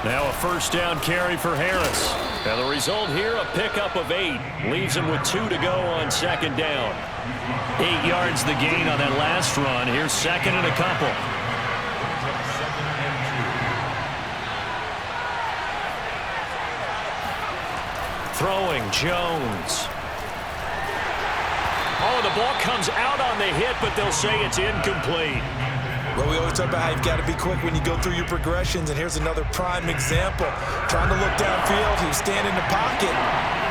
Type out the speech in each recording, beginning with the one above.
Now a first down carry for Harris. And the result here, a pickup of 8. Leaves him with 2 to go on second down. 8 yards the gain on that last run. Here's second and a couple. Throwing, Jones. Oh, the ball comes out on the hit, but they'll say it's incomplete. Well, we always talk about how you've got to be quick when you go through your progressions, and here's another prime example. Trying to look downfield, he was standing in the pocket,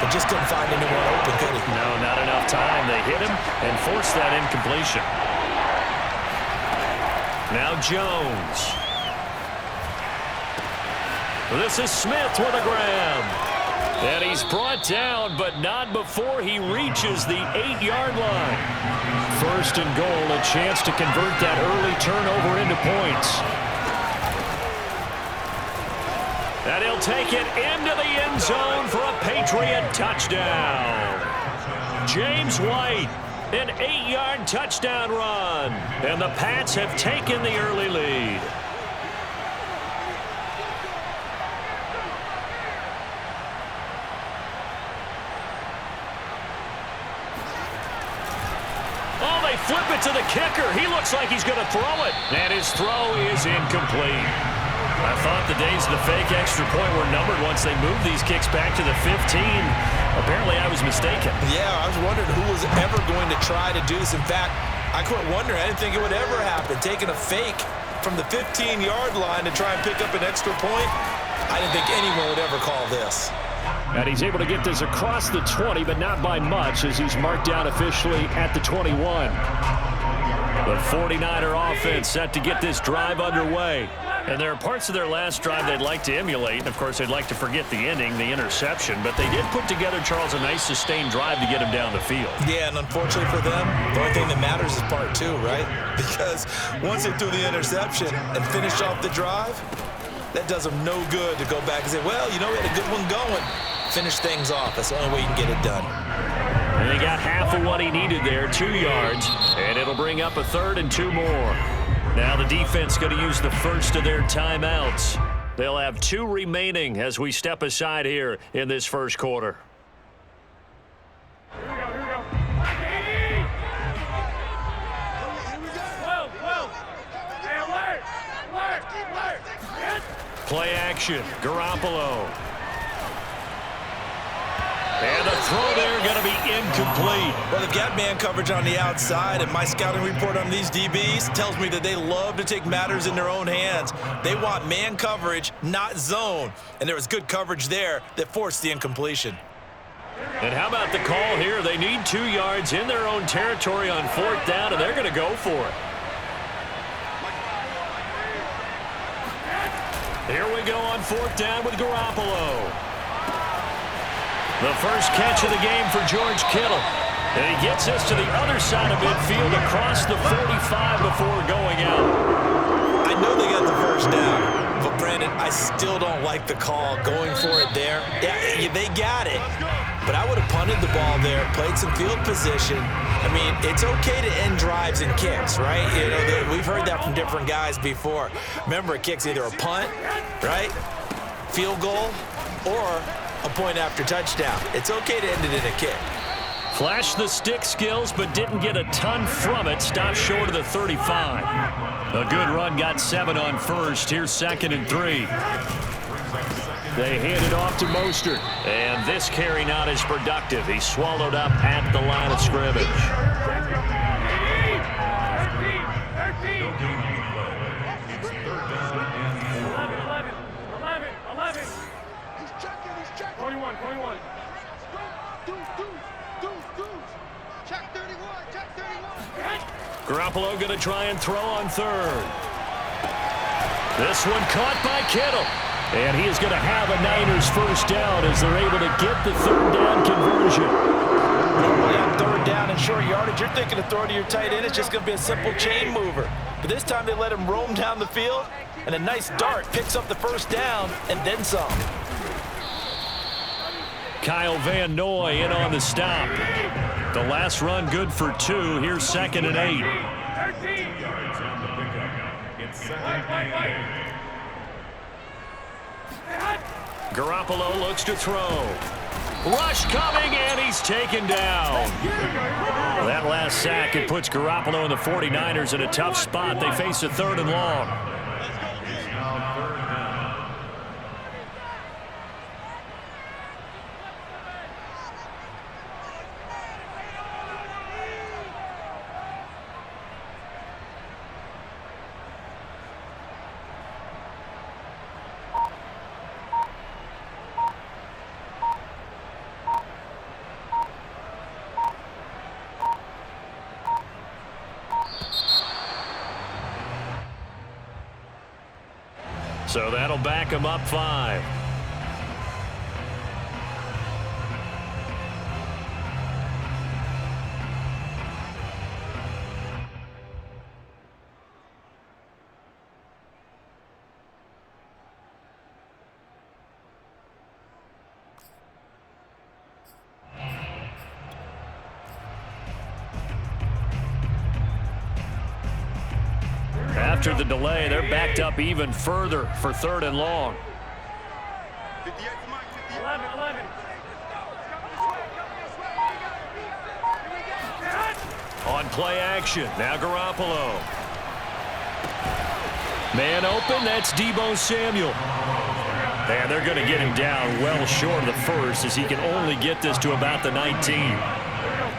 but just couldn't find anyone open, could he? No, not enough time. They hit him and forced that incompletion. Now Jones. This is Smith with a grab. And he's brought down, but not before he reaches the 8-yard line. First and goal, a chance to convert that early turnover into points. And he'll take it into the end zone for a Patriot touchdown. James White, an 8-yard touchdown run. And the Pats have taken the early lead. Flip it to the kicker. He looks like he's going to throw it. And his throw is incomplete. I thought the days of the fake extra point were numbered once they moved these kicks back to the 15. Apparently, I was mistaken. Yeah, I was wondering who was ever going to try to do this. In fact, I quit wondering. I didn't think it would ever happen. Taking a fake from the 15-yard line to try and pick up an extra point, I didn't think anyone would ever call this. And he's able to get this across the 20, but not by much, as he's marked down officially at the 21. The 49er offense set to get this drive underway. And there are parts of their last drive they'd like to emulate. And, of course, they'd like to forget the ending, the interception. But they did put together, Charles, a nice sustained drive to get him down the field. Yeah, and unfortunately for them, the only thing that matters is part 2, right? Because once they threw the interception and finished off the drive, that does them no good to go back and say, well, you know, we had a good one going. Finish things off. That's the only way you can get it done. And he got half of what he needed there, 2 yards, and it'll bring up a 3rd and 2 more. Now the defense going to use the first of their timeouts. They'll have 2 remaining as we step aside here in this first quarter. Play action, Garoppolo. And the throw there going to be incomplete. Well, they've got man coverage on the outside, and my scouting report on these DBs tells me that they love to take matters in their own hands. They want man coverage, not zone. And there was good coverage there that forced the incompletion. And how about the call here? They need 2 yards in their own territory on 4th down, and they're going to go for it. Here we go on 4th down with Garoppolo. The first catch of the game for George Kittle. And he gets us to the other side of midfield across the 45 before going out. I know they got the first down, but Brandon, I still don't like the call going for it there. Yeah, they got it. But I would have punted the ball there, played some field position. I mean, it's okay to end drives and kicks, right? You know, we've heard that from different guys before. Remember, a kick's either a punt, right, field goal, or a point after touchdown. It's okay to end it in a kick. Flashed the stick skills, but didn't get a ton from it. Stopped short of the 35. A good run, got 7 on first. Here's 2nd and 3. They hand it off to Mostert. And this carry not as productive. He's swallowed up at the line of scrimmage. Garoppolo going to try and throw on 3rd. This one caught by Kittle. And he is going to have a Niners first down as they're able to get the 3rd down conversion. Normally on 3rd down and short yardage, you're thinking of throwing to your tight end. It's just going to be a simple chain mover. But this time they let him roam down the field, and a nice dart picks up the first down and then some. Kyle Van Noy in on the stop. The last run good for 2. Here's 2nd and 8. Garoppolo looks to throw. Rush coming, and he's taken down. That last sack, it puts Garoppolo and the 49ers in a tough spot. They face a 3rd and long. So that'll back him up 5. After the delay, they're backed up even further for 3rd and long. 11. On play action, now Garoppolo. Man open, that's Deebo Samuel. And they're going to get him down well short of the first as he can only get this to about the 19.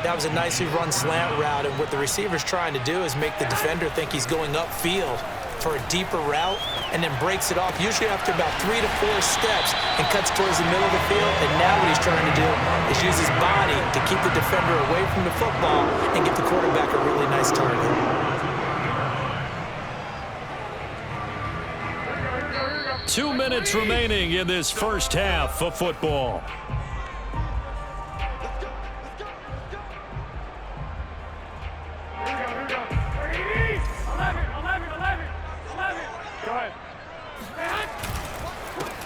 That was a nicely run slant route, and what the receiver's trying to do is make the defender think he's going upfield for a deeper route and then breaks it off, usually after about 3 to 4 steps, and cuts towards the middle of the field. And now what he's trying to do is use his body to keep the defender away from the football and give the quarterback a really nice target. Two minutes remaining in this first half of football.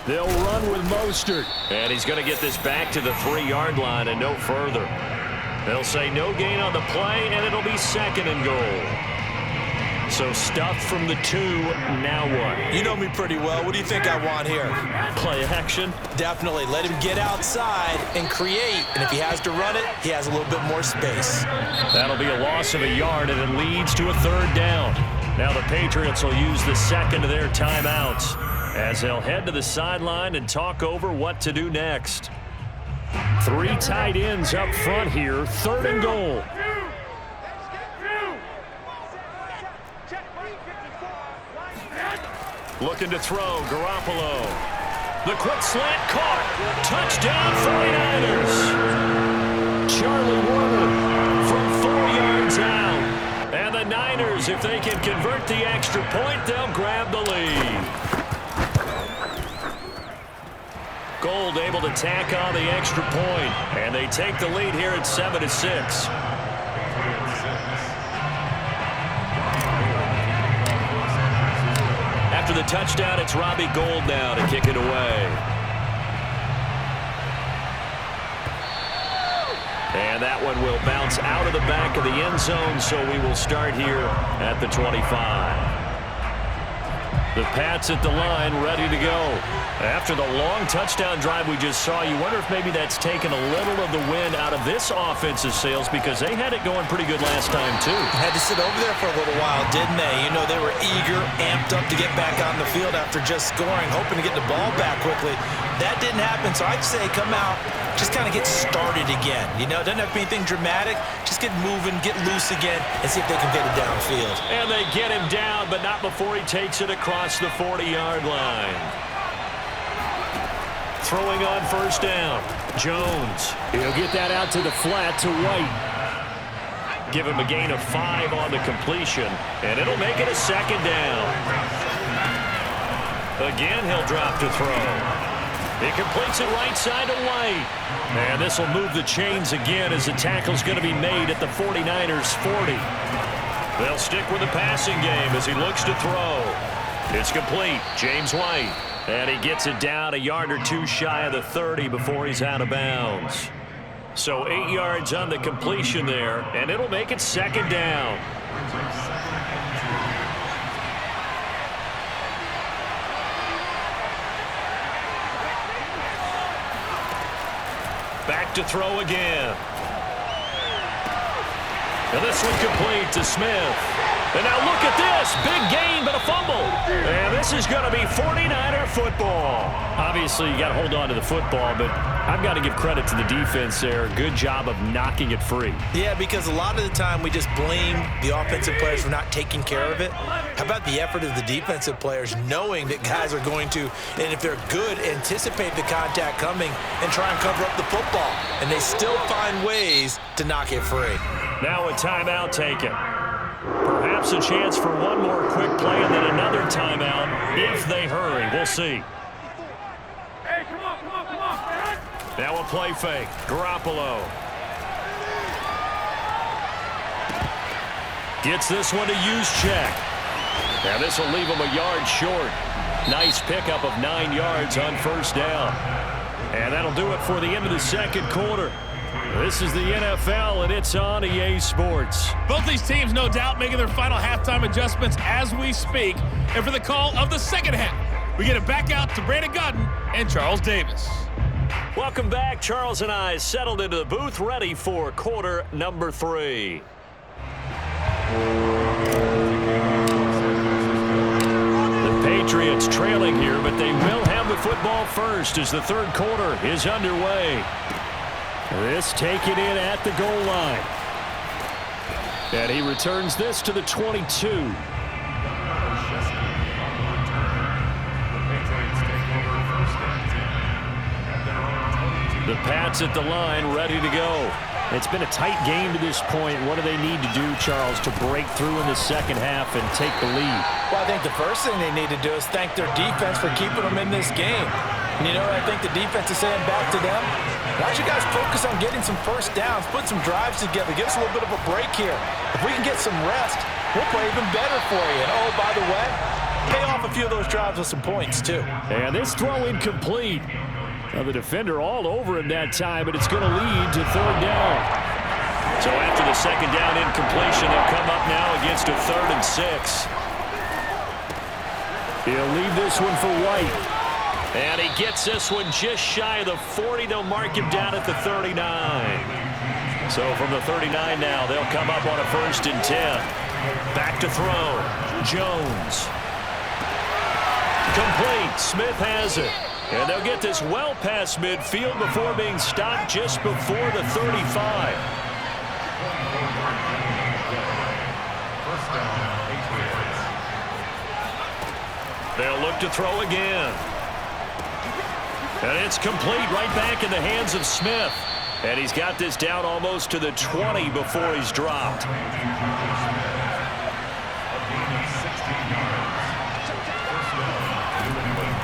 They'll run with Mostert. And he's going to get this back to the 3-yard line and no further. They'll say no gain on the play, and it'll be 2nd and goal. So stuffed from the 2, now what? You know me pretty well. What do you think I want here? Play action? Definitely. Let him get outside and create. And if he has to run it, he has a little bit more space. That'll be a loss of a yard, and it leads to a 3rd down. Now the Patriots will use the second of their timeouts as they'll head to the sideline and talk over what to do next. 3 tight ends up front here, 3rd and goal. Looking to throw, Garoppolo. The quick slant caught. Touchdown 49ers. Charlie Warner from 4 yards out. And the Niners, if they can convert the extra point, they'll grab the lead. Gold able to tack on the extra point, and they take the lead here at 7-6. After the touchdown, it's Robbie Gould now to kick it away. And that one will bounce out of the back of the end zone, so we will start here at the 25. The Pats at the line, ready to go. After the long touchdown drive we just saw, you wonder if maybe that's taken a little of the wind out of this offensive sails, because they had it going pretty good last time, too. Had to sit over there for a little while, didn't they? You know, they were eager, amped up to get back on the field after just scoring, hoping to get the ball back quickly. That didn't happen, so I'd say come out, just kind of get started again. You know, it doesn't have to be anything dramatic. Just get moving, get loose again, and see if they can get it downfield. And they get him down, but not before he takes it across the 40-yard line. Throwing on 1st down. Jones. He'll get that out to the flat to White. Give him a gain of 5 on the completion, and it'll make it a 2nd down. Again, he'll drop to throw. He completes it right side to White. And this will move the chains again as the tackle's going to be made at the 49ers 40. They'll stick with the passing game as he looks to throw. It's complete. James White. And he gets it down a yard or two shy of the 30 before he's out of bounds. So 8 yards on the completion there, and it'll make it second down. Back to throw again. And this one complete to Smith. And now look at this. Big gain, but a fumble. And this is going to be 49er football. Obviously, you got to hold on to the football, but I've got to give credit to the defense there. Good job of knocking it free. Yeah, because a lot of the time we just blame the offensive players for not taking care of it. How about the effort of the defensive players knowing that guys are going to, and if they're good, anticipate the contact coming and try and cover up the football. And they still find ways to knock it free. Now a timeout taken. Perhaps a chance for one more quick play and then another timeout if they hurry. We'll see. Hey, come on. Now a play fake. Garoppolo. Gets this one to use check. Now this will leave him a yard short. Nice pickup of 9 yards on first down. And that'll do it for the end of the second quarter. This is the NFL, and it's on EA Sports. Both these teams, no doubt, making their final halftime adjustments as we speak. And for the call of the second half, we get it back out to Brandon Godden and Charles Davis. Welcome back. Charles and I settled into the booth, ready for quarter number 3. The Patriots trailing here, but they will have the football first as the third quarter is underway. This taken in at the goal line. And he returns this to the 22. The Pats at the line, ready to go. It's been a tight game to this point. What do they need to do, Charles, to break through in the second half and take the lead? Well, I think the first thing they need to do is thank their defense for keeping them in this game. And you know what I think the defense is saying back to them? Why don't you guys focus on getting some first downs, put some drives together, give us a little bit of a break here. If we can get some rest, we'll play even better for you. And, oh, by the way, pay off a few of those drives with some points, too. And this throw incomplete. Now the defender all over him that time, but it's going to lead to third down. So after the second down incompletion, they'll come up now against a 3rd and 6. He'll leave this one for White. And he gets this one just shy of the 40. They'll mark him down at the 39. So from the 39 now, they'll come up on a 1st and 10. Back to throw. Jones. Complete. Smith has it. And they'll get this well past midfield before being stopped just before the 35. They'll look to throw again. And it's complete right back in the hands of Smith. And he's got this down almost to the 20 before he's dropped.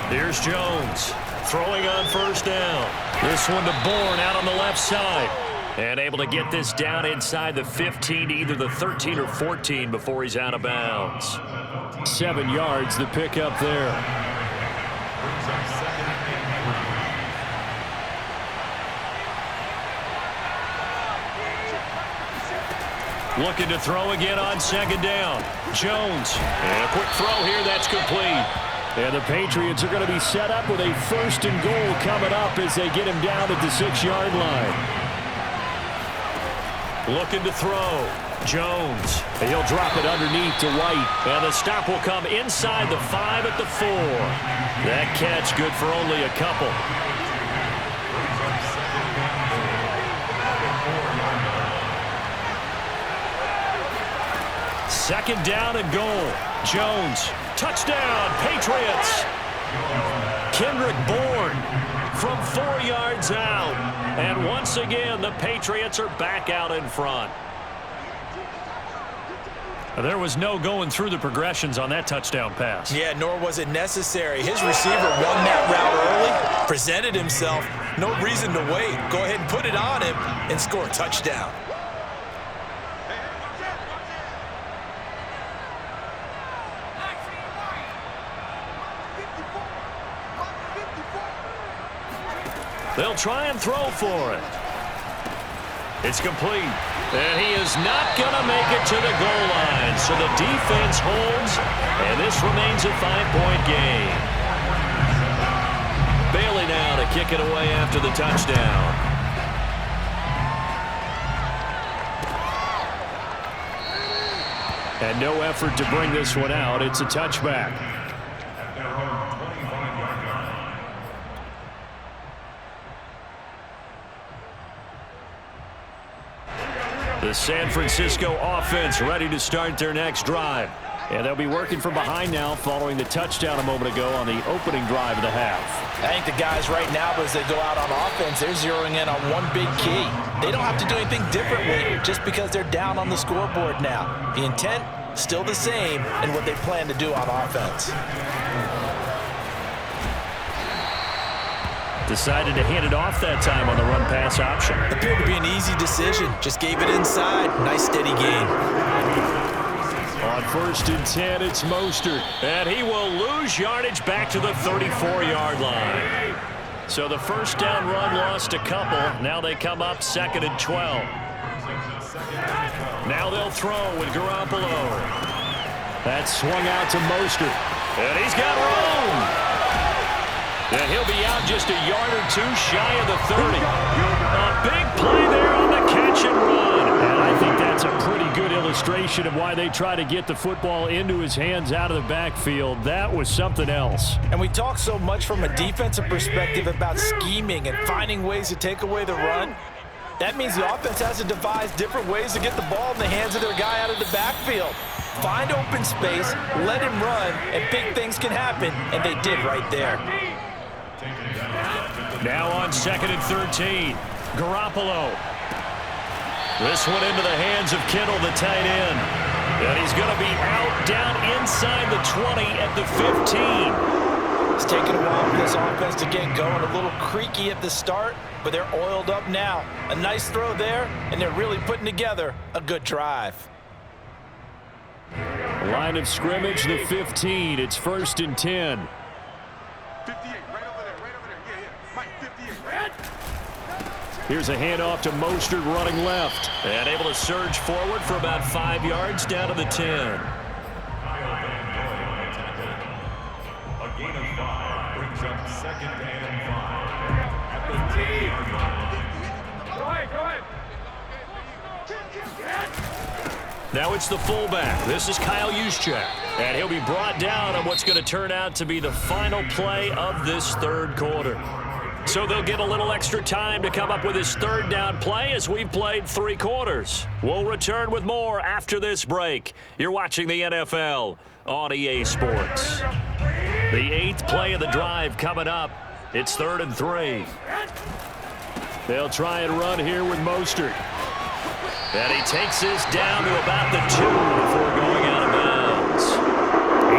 Here's Jones throwing on first down. This one to Bourne out on the left side. And able to get this down inside the 15, either the 13 or 14 before he's out of bounds. 7 yards, the pickup there. Looking to throw again on second down. Jones. And a quick throw here. That's complete. And the Patriots are going to be set up with a 1st and goal coming up as they get him down at the 6-yard line. Looking to throw. Jones. And he'll drop it underneath to White. And the stop will come inside the 5 at the 4. That catch good for only a couple. Second down and goal. Jones. Touchdown, Patriots. Kendrick Bourne from 4 yards out. And once again, the Patriots are back out in front. There was no going through the progressions on that touchdown pass. Yeah, nor was it necessary. His receiver won that route early, presented himself. No reason to wait. Go ahead and put it on him and score a touchdown. They'll try and throw for it. It's complete. And he is not going to make it to the goal line. So the defense holds, and this remains a 5-point game. Bailey now to kick it away after the touchdown. And no effort to bring this one out. It's a touchback. The San Francisco offense ready to start their next drive. And they'll be working from behind now following the touchdown a moment ago on the opening drive of the half. I think the guys right now, as they go out on offense, they're zeroing in on one big key. They don't have to do anything differently just because they're down on the scoreboard now. The intent, still the same in what they plan to do on offense. Decided to hand it off that time on the run-pass option. Appeared to be an easy decision. Just gave it inside. Nice, steady gain. On 1st and 10, it's Mostert. And he will lose yardage back to the 34-yard line. So the first down run lost a couple. Now they come up 2nd and 12. Now they'll throw with Garoppolo. That's swung out to Mostert. And he's got room. And he'll be out just a yard or two shy of the 30. A big play there on the catch and run. And I think that's a pretty good illustration of why they try to get the football into his hands out of the backfield. That was something else. And we talk so much from a defensive perspective about scheming and finding ways to take away the run. That means the offense has to devise different ways to get the ball in the hands of their guy out of the backfield. Find open space, let him run, and big things can happen. And they did right there. Now on 2nd and 13, Garoppolo. This one into the hands of Kittle, the tight end. And he's going to be out down inside the 20 at the 15. It's taken a while for this offense to get going. A little creaky at the start, but they're oiled up now. A nice throw there, and they're really putting together a good drive. Line of scrimmage, the 15. It's 1st and 10. Here's a handoff to Mostert running left. And able to surge forward for about 5 yards down to the 10. A gain of 5 brings up 2nd and 5 at the 10-yard line. Go ahead. Now it's the fullback. This is Kyle Juszczyk. And he'll be brought down on what's going to turn out to be the final play of this 3rd quarter. So they'll get a little extra time to come up with his 3rd down play as we've played 3 quarters. We'll return with more after this break. You're watching the NFL on EA Sports. The 8th play of the drive coming up. It's 3rd and 3. They'll try and run here with Mostert. And he takes this down to about the 2 before going out of bounds.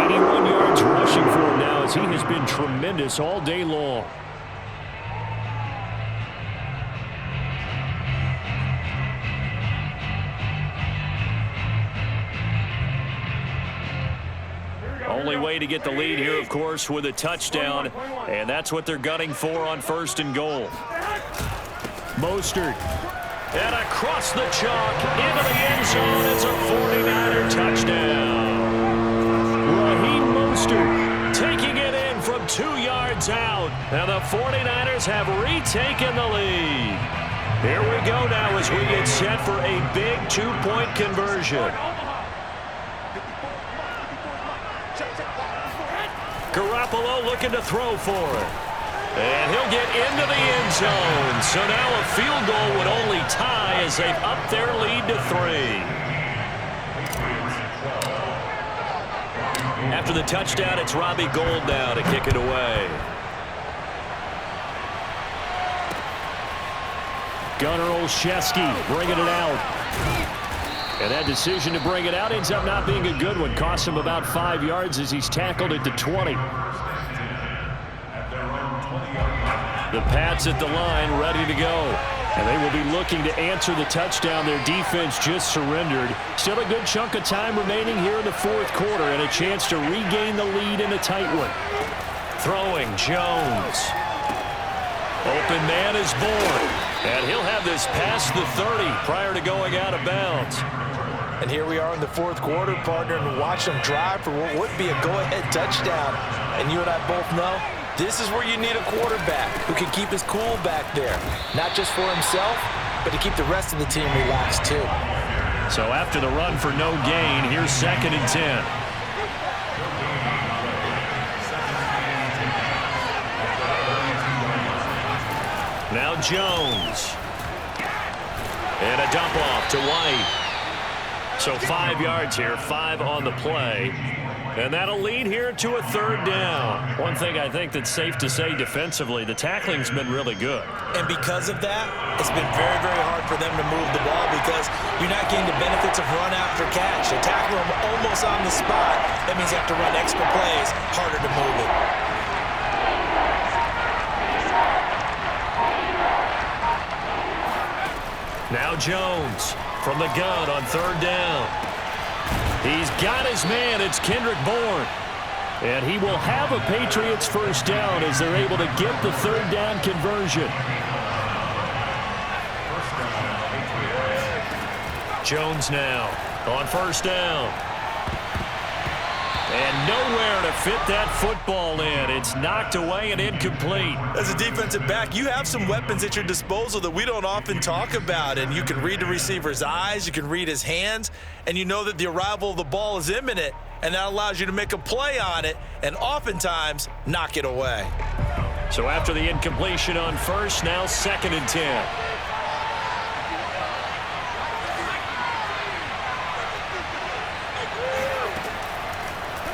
81 yards rushing for him now as he has been tremendous all day long. Only way to get the lead here, of course, with a touchdown, and that's what they're gunning for on 1st and goal. Mostert, and across the chalk, into the end zone. It's a 49er touchdown. Raheem Mostert taking it in from 2 yards out, and the 49ers have retaken the lead. Here we go now as we get set for a big 2-point conversion. Garoppolo looking to throw for it. And he'll get into the end zone. So now a field goal would only tie as they've upped their lead to 3. After the touchdown, it's Robbie Gould now to kick it away. Gunnar Olszewski bringing it out. And that decision to bring it out ends up not being a good one. Costs him about 5 yards as he's tackled at the 20. The Pats at the line ready to go. And they will be looking to answer the touchdown their defense just surrendered. Still a good chunk of time remaining here in the 4th quarter and a chance to regain the lead in a tight one. Throwing Jones. Open man is born. And he'll have this past the 30 prior to going out of bounds. And here we are in the fourth quarter, partner, and watch them drive for what would be a go-ahead touchdown. And you and I both know this is where you need a quarterback who can keep his cool back there. Not just for himself, but to keep the rest of the team relaxed too. So after the run for no gain, here's 2nd and 10. Now Jones. And a dump off to White. So 5 yards here, 5 on the play. And that'll lead here to a 3rd down. One thing I think that's safe to say defensively, the tackling's been really good. And because of that, it's been very, very hard for them to move the ball because you're not getting the benefits of run after catch. They tackle them almost on the spot. That means you have to run extra plays, harder to move it. Now Jones from the gun on 3rd down. He's got his man. It's Kendrick Bourne. And he will have a Patriots 1st down as they're able to get the 3rd down conversion. Jones now on 1st down. And nowhere to fit that football in. It's knocked away and incomplete. As a defensive back, you have some weapons at your disposal that we don't often talk about. And you can read the receiver's eyes, you can read his hands, and you know that the arrival of the ball is imminent. And that allows you to make a play on it and oftentimes knock it away. So after the incompletion on 1st, now 2nd and 10.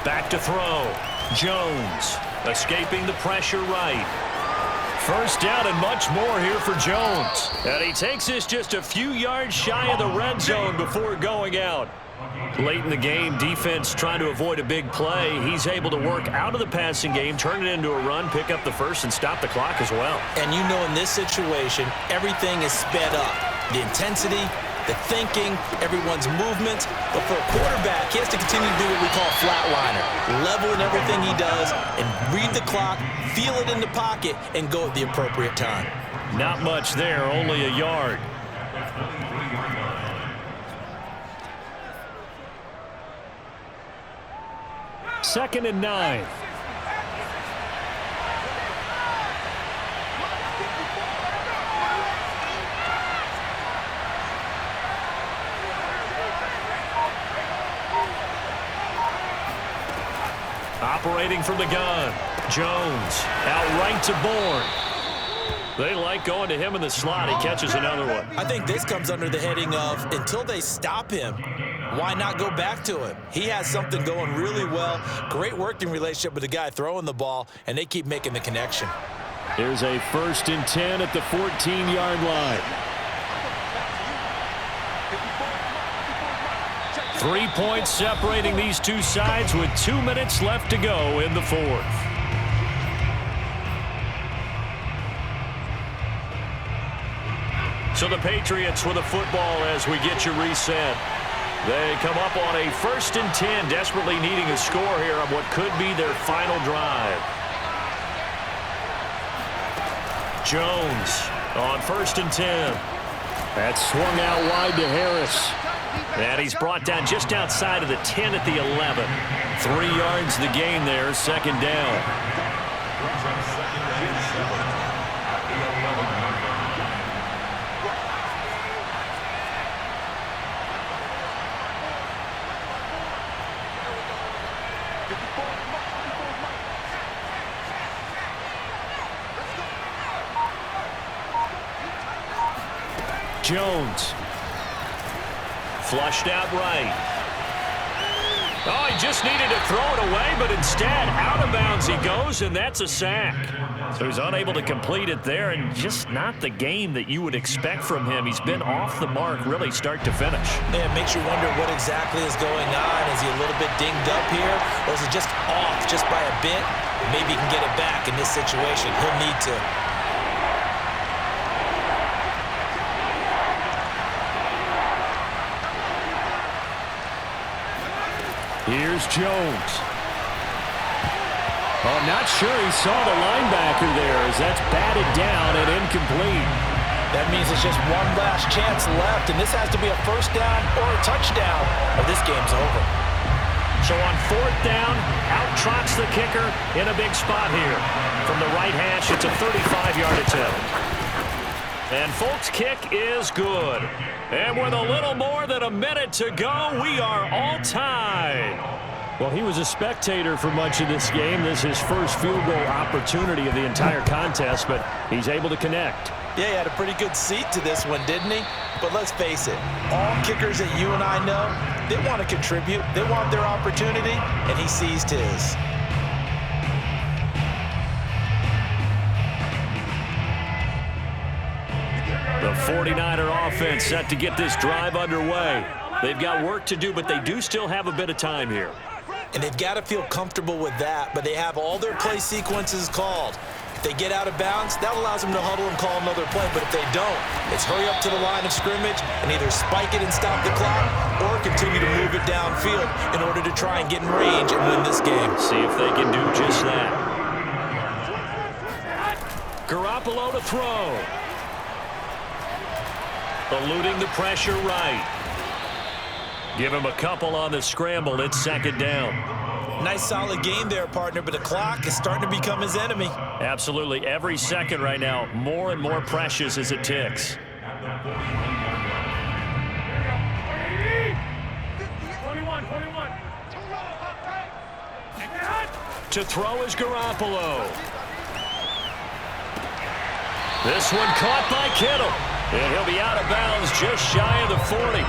Back to throw. Jones escaping the pressure right. 1st down and much more here for Jones. And he takes this just a few yards shy of the red zone before going out. Late in the game, defense trying to avoid a big play. He's able to work out of the passing game, turn it into a run, pick up the 1st, and stop the clock as well. And you know in this situation, everything is sped up. The intensity, the thinking, everyone's movement. But for a quarterback, he has to continue to do what we call flatliner. Level in everything he does and read the clock, feel it in the pocket, and go at the appropriate time. Not much there, only a yard. Second and 9. Operating from the gun. Jones out right to Bourne. They like going to him in the slot. He catches another one. I think this comes under the heading of until they stop him, why not go back to him? He has something going really well. Great working relationship with the guy throwing the ball, and they keep making the connection. Here's a 1st and 10 at the 14-yard line. 3 points separating these two sides with 2 minutes left to go in the 4th. So the Patriots with the football as we get you reset. They come up on a 1st and 10, desperately needing a score here on what could be their final drive. Jones on 1st and 10. That swung out wide to Harris. And he's brought down just outside of the 10 at the 11. 3 yards the gain there, 2nd down. Jones. Flushed out right. Oh, he just needed to throw it away, but instead, out of bounds he goes, and that's a sack. So he's unable to complete it there, and just not the game that you would expect from him. He's been off the mark, really, start to finish. Yeah, it makes you wonder what exactly is going on. Is he a little bit dinged up here, or is it just off just by a bit? Maybe he can get it back in this situation. He'll need to. Here's Jones. Oh, not sure he saw the linebacker there as that's batted down and incomplete. That means it's just one last chance left, and this has to be a first down or a touchdown, or this game's over. So on fourth down, out trots the kicker in a big spot here. From the right hash, it's a 35-yard attempt. And Folk's kick is good. And with a little more than a minute to go, we are all tied. Well, he was a spectator for much of this game. This is his first field goal opportunity of the entire contest, but he's able to connect. Yeah, he had a pretty good seat to this one, didn't he? But let's face it, all kickers that you and I know, they want to contribute. They want their opportunity, and he seized his. The 49er offense set to get this drive underway. They've got work to do, but they do still have a bit of time here. And they've got to feel comfortable with that, but they have all their play sequences called. If they get out of bounds, that allows them to huddle and call another play, but if they don't, it's hurry up to the line of scrimmage and either spike it and stop the clock or continue to move it downfield in order to try and get in range and win this game. See if they can do just that. Garoppolo to throw. Eluding the pressure right. Give him a couple on the scramble. It's second down. Nice solid game there, partner, but the clock is starting to become his enemy. Absolutely. Every second right now, more and more precious as it ticks. 21. To throw is Garoppolo. This one caught by Kittle. And he'll be out of bounds just shy of the 40.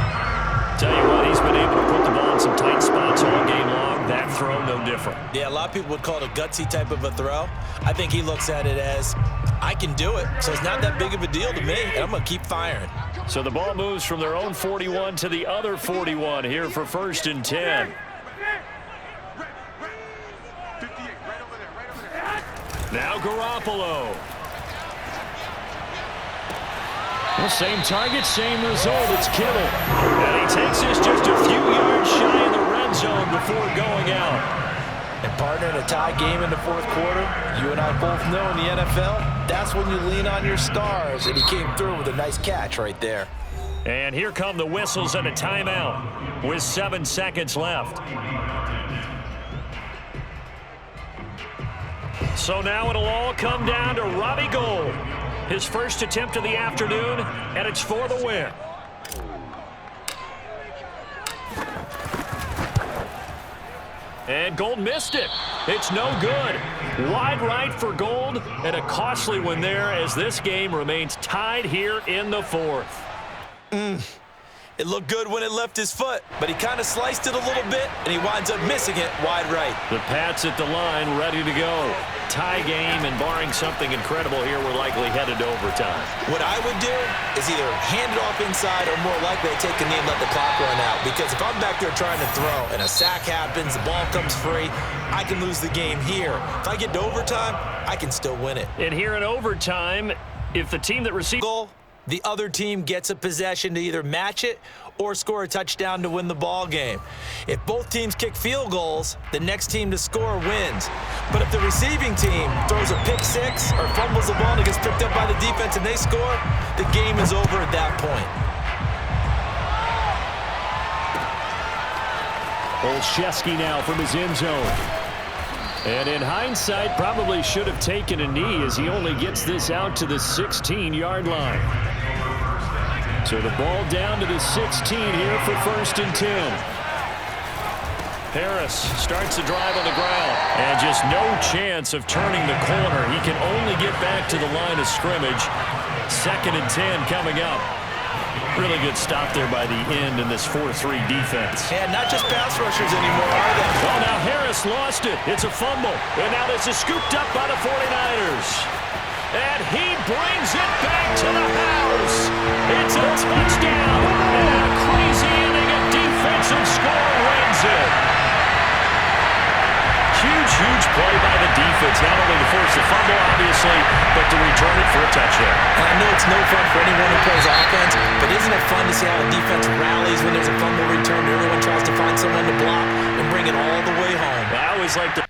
Tell you what, he's been able to put the ball in some tight spots all game long. That throw, no different. Yeah, a lot of people would call it a gutsy type of a throw. I think he looks at it as, I can do it, so it's not that big of a deal to me, and I'm going to keep firing. So the ball moves from their own 41 to the other 41 here for first and 10. Now Garoppolo. Well, same target, same result. It's Kittle. And he takes this just a few yards shy of the red zone before going out. And partner, in a tie game in the fourth quarter, you and I both know in the NFL, that's when you lean on your stars. And he came through with a nice catch right there. And here come the whistles and a timeout with 7 seconds left. So now it'll all come down to Robbie Gould. His first attempt of the afternoon, and it's for the win. And Gould missed it. It's no good. Wide right for Gould, and a costly one there as this game remains tied here in the fourth. It looked good when it left his foot, but he kind of sliced it a little bit, and he winds up missing it wide right. The Pats at the line, ready to go. Tie game, and barring something incredible here, we're likely headed to overtime. What I would do is either hand it off inside or more likely I take a knee and let the clock run out. Because if I'm back there trying to throw and a sack happens, the ball comes free, I can lose the game here. If I get to overtime, I can still win it. And here in overtime, if the team that received Goal, the other team gets a possession to either match it or score a touchdown to win the ball game. If both teams kick field goals, the next team to score wins. But if the receiving team throws a pick six or fumbles the ball and it gets picked up by the defense and they score, the game is over at that point. Olszewski now from his end zone. And in hindsight, probably should have taken a knee as he only gets this out to the 16-yard line. So the ball down to the 16 here for first and 10. Harris starts the drive on the ground. And just no chance of turning the corner. He can only get back to the line of scrimmage. Second and 10 coming up. Really good stop there by the end in this 4-3 defense. And not just pass rushers anymore, are they? Oh, now Harris lost it. It's a fumble. And now this is scooped up by the 49ers. And he brings it back to the house. It's a touchdown. And a crazy inning of defensive score wins it. Huge play by the defense, not only to force the fumble, obviously, but to return it for a touchdown. And I know it's no fun for anyone who plays offense, but isn't it fun to see how a defense rallies when there's a fumble return? Everyone tries to find someone to block and bring it all the way home. I always like to